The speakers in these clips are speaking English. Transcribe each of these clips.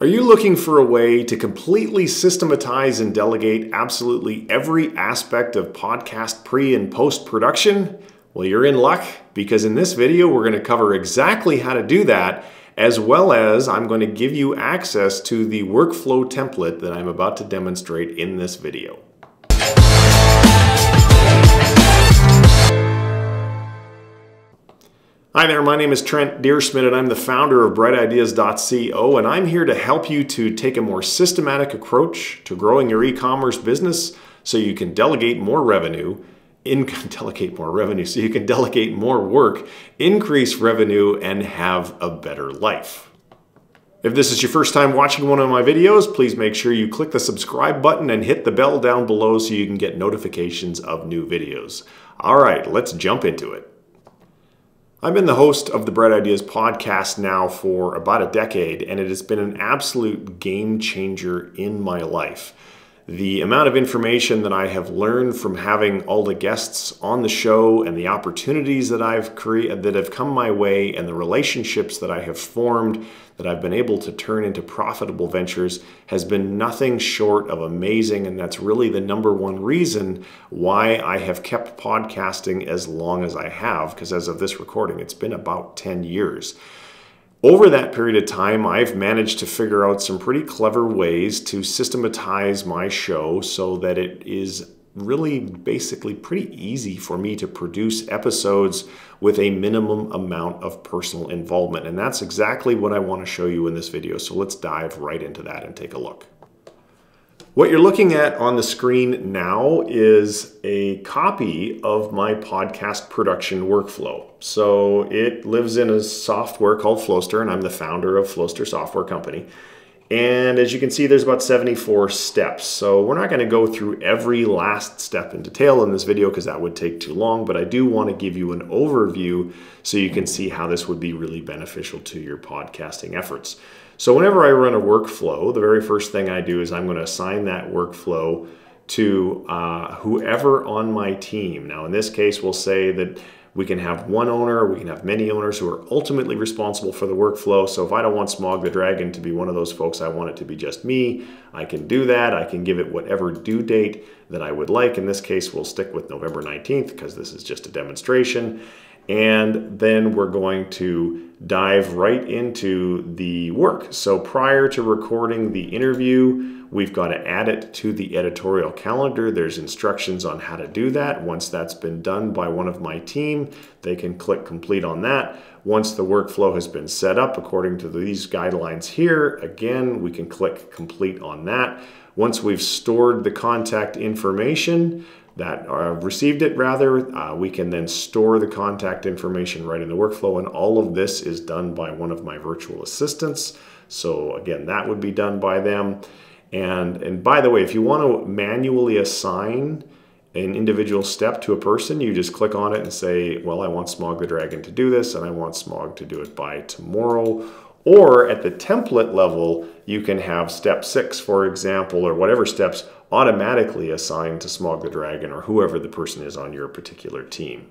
Are you looking for a way to completely systematize and delegate absolutely every aspect of podcast pre- and post-production? Well, you're in luck, because in this video we're going to cover exactly how to do that, as well as I'm going to give you access to the workflow template that I'm about to demonstrate in this video. Hi there, my name is Trent Dyrsmid and I'm the founder of brightideas.co, and I'm here to help you to take a more systematic approach to growing your e-commerce business so you can delegate more revenue, so you can delegate more work, increase revenue, and have a better life. If this is your first time watching one of my videos, please make sure you click the subscribe button and hit the bell down below so you can get notifications of new videos. All right, let's jump into it. I've been the host of the Bright Ideas podcast now for about a decade, and it has been an absolute game changer in my life. The amount of information that I have learned from having all the guests on the show and the opportunities that that have come my way and the relationships that I have formed that I've been able to turn into profitable ventures has been nothing short of amazing, and that's really the number one reason why I have kept podcasting as long as I have, because as of this recording, it's been about 10 years. Over that period of time, I've managed to figure out some pretty clever ways to systematize my show so that it is really basically pretty easy for me to produce episodes with a minimum amount of personal involvement. And that's exactly what I want to show you in this video. So let's dive right into that and take a look. What you're looking at on the screen now is a copy of my podcast production workflow. So it lives in a software called Flowster, and I'm the founder of Flowster Software Company. And as you can see, there's about 74 steps. So we're not going to go through every last step in detail in this video because that would take too long, but I do want to give you an overview so you can see how this would be really beneficial to your podcasting efforts. So whenever I run a workflow, the very first thing I do is I'm going to assign that workflow to whoever on my team. Now in this case, we'll say that we can have one owner, we can have many owners who are ultimately responsible for the workflow. So if I don't want Smog the Dragon to be one of those folks, I want it to be just me, I can do that. I can give it whatever due date that I would like. In this case, we'll stick with November 19th because this is just a demonstration. And then we're going to dive right into the work. So prior to recording the interview, we've got to add it to the editorial calendar. There's instructions on how to do that. Once that's been done by one of my team, they can click complete on that. Once the workflow has been set up according to these guidelines here, again, we can click complete on that. Once we've stored the contact information, received it rather, we can then store the contact information right in the workflow, and all of this is done by one of my virtual assistants. So again, that would be done by them. And by the way, if you want to manually assign an individual step to a person, you just click on it and say, well, I want Smog the Dragon to do this, and I want Smog to do it by tomorrow. Or at the template level, you can have step 6, for example, or whatever steps automatically assigned to Smog the Dragon or whoever the person is on your particular team.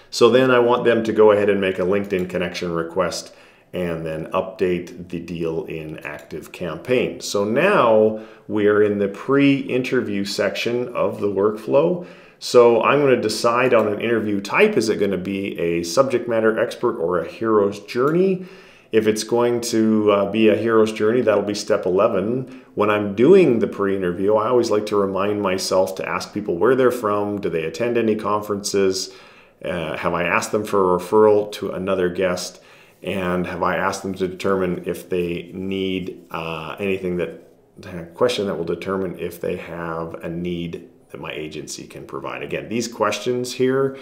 So then I want them to go ahead and make a LinkedIn connection request and then update the deal in ActiveCampaign. So now we are in the pre-interview section of the workflow. So I'm going to decide on an interview type. Is it going to be a subject matter expert or a hero's journey? If it's going to be a hero's journey, that'll be step 11. When I'm doing the pre-interview, I always like to remind myself to ask people where they're from. Do they attend any conferences? Have I asked them for a referral to another guest? And have I asked them to determine if they need question that will determine if they have a need that my agency can provide. Again, these questions here,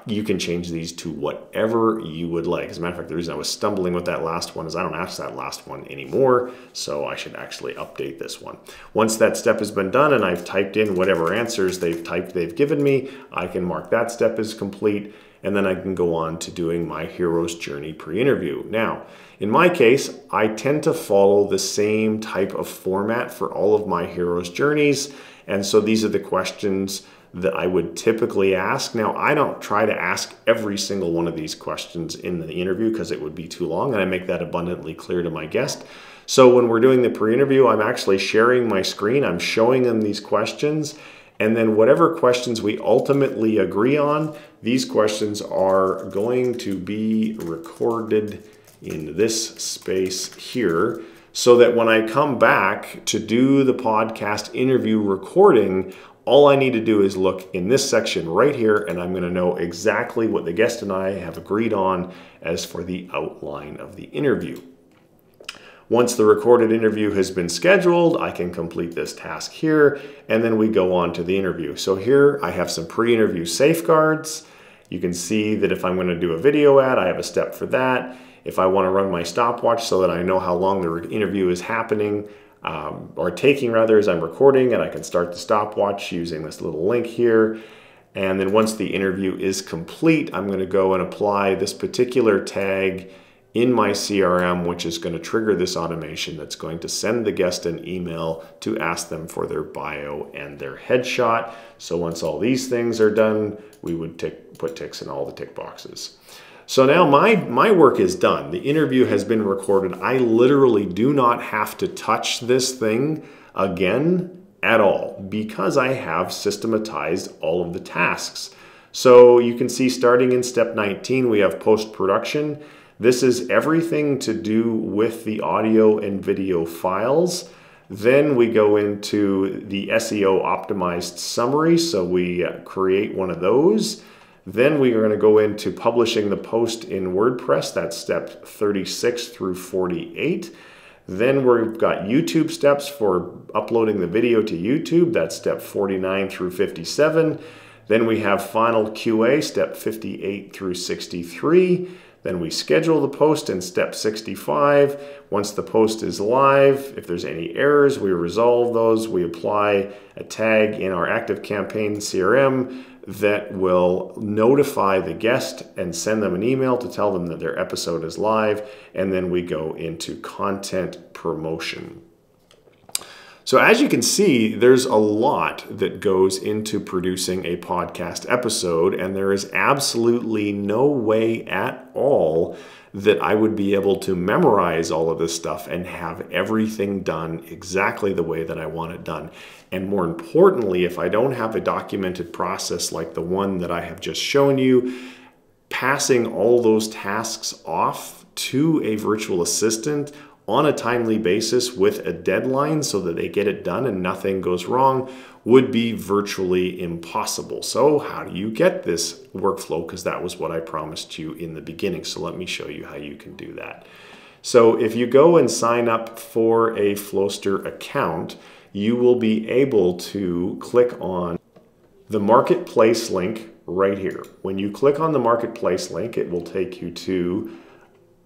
you can change these to whatever you would like. As a matter of fact, the reason I was stumbling with that last one is I don't ask that last one anymore, so I should actually update this one. Once that step has been done and I've typed in whatever answers they've given me, I can mark that step as complete, and then I can go on to doing my hero's journey pre-interview. Now, in my case, I tend to follow the same type of format for all of my hero's journeys, and so these are the questions that I would typically ask. Now, I don't try to ask every single one of these questions in the interview because it would be too long, and I make that abundantly clear to my guest. So when we're doing the pre-interview, I'm actually sharing my screen. I'm showing them these questions. And then whatever questions we ultimately agree on, these questions are going to be recorded in this space here so that when I come back to do the podcast interview recording, all I need to do is look in this section right here, and I'm going to know exactly what the guest and I have agreed on as for the outline of the interview. Once the recorded interview has been scheduled, I can complete this task here, and then we go on to the interview. So here I have some pre-interview safeguards. You can see that if I'm going to do a video ad, I have a step for that. If I want to run my stopwatch so that I know how long the interview is happening, or taking rather, as I'm recording, and I can start the stopwatch using this little link here. And then once the interview is complete, I'm going to go and apply this particular tag in my CRM, which is going to trigger this automation that's going to send the guest an email to ask them for their bio and their headshot. So once all these things are done, we would put ticks in all the tick boxes. So now my work is done. The interview has been recorded. I literally do not have to touch this thing again at all because I have systematized all of the tasks. So you can see starting in step 19, we have post-production. This is everything to do with the audio and video files. Then we go into the SEO optimized summary. So we create one of those. Then we are going to go into publishing the post in WordPress. That's step 36 through 48. Then we've got YouTube steps for uploading the video to YouTube. That's step 49 through 57. Then we have final QA, step 58 through 63. Then we schedule the post in step 65. Once the post is live, if there's any errors, we resolve those. We apply a tag in our ActiveCampaign CRM that will notify the guest and send them an email to tell them that their episode is live. And then we go into content promotion. So as you can see, there's a lot that goes into producing a podcast episode, and there is absolutely no way at all that I would be able to memorize all of this stuff and have everything done exactly the way that I want it done. And more importantly, if I don't have a documented process like the one that I have just shown you, passing all those tasks off to a virtual assistant on a timely basis with a deadline so that they get it done and nothing goes wrong would be virtually impossible. So how do you get this workflow? Because that was what I promised you in the beginning. So let me show you how you can do that. So if you go and sign up for a Flowster account, you will be able to click on the marketplace link right here. When you click on the marketplace link, it will take you to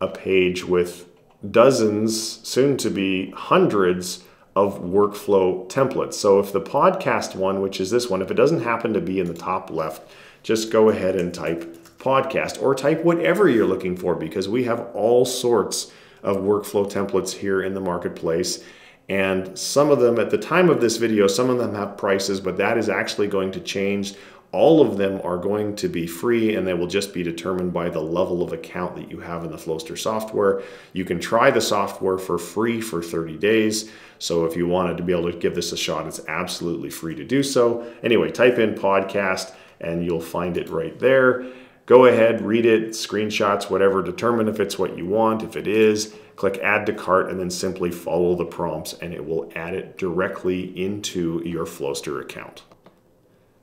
a page with dozens, soon to be hundreds of workflow templates. So if the podcast one, which is this one, if it doesn't happen to be in the top left, just go ahead and type podcast or type whatever you're looking for, because we have all sorts of workflow templates here in the marketplace. And some of them at the time of this video, some of them have prices, but that is actually going to change. All of them are going to be free, and they will just be determined by the level of account that you have in the Flowster software. You can try the software for free for 30 days. So if you wanted to be able to give this a shot, it's absolutely free to do so. Anyway, type in podcast and you'll find it right there. Go ahead, read it, screenshots, whatever, determine if it's what you want. If it is, click add to cart and then simply follow the prompts and it will add it directly into your Flowster account.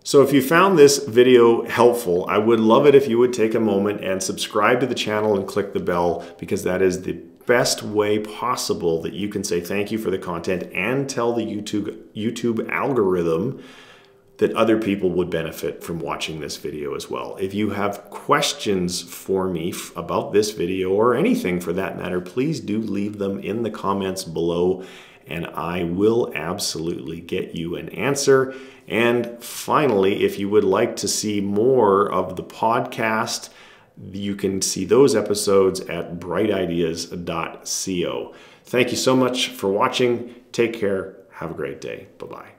So if you found this video helpful, I would love it if you would take a moment and subscribe to the channel and click the bell, because that is the best way possible that you can say thank you for the content and tell the YouTube algorithm that other people would benefit from watching this video as well. If you have questions for me about this video or anything for that matter, please do leave them in the comments below and I will absolutely get you an answer. And finally, if you would like to see more of the podcast, you can see those episodes at brightedeas.co. Thank you so much for watching. Take care. Have a great day. Bye-bye.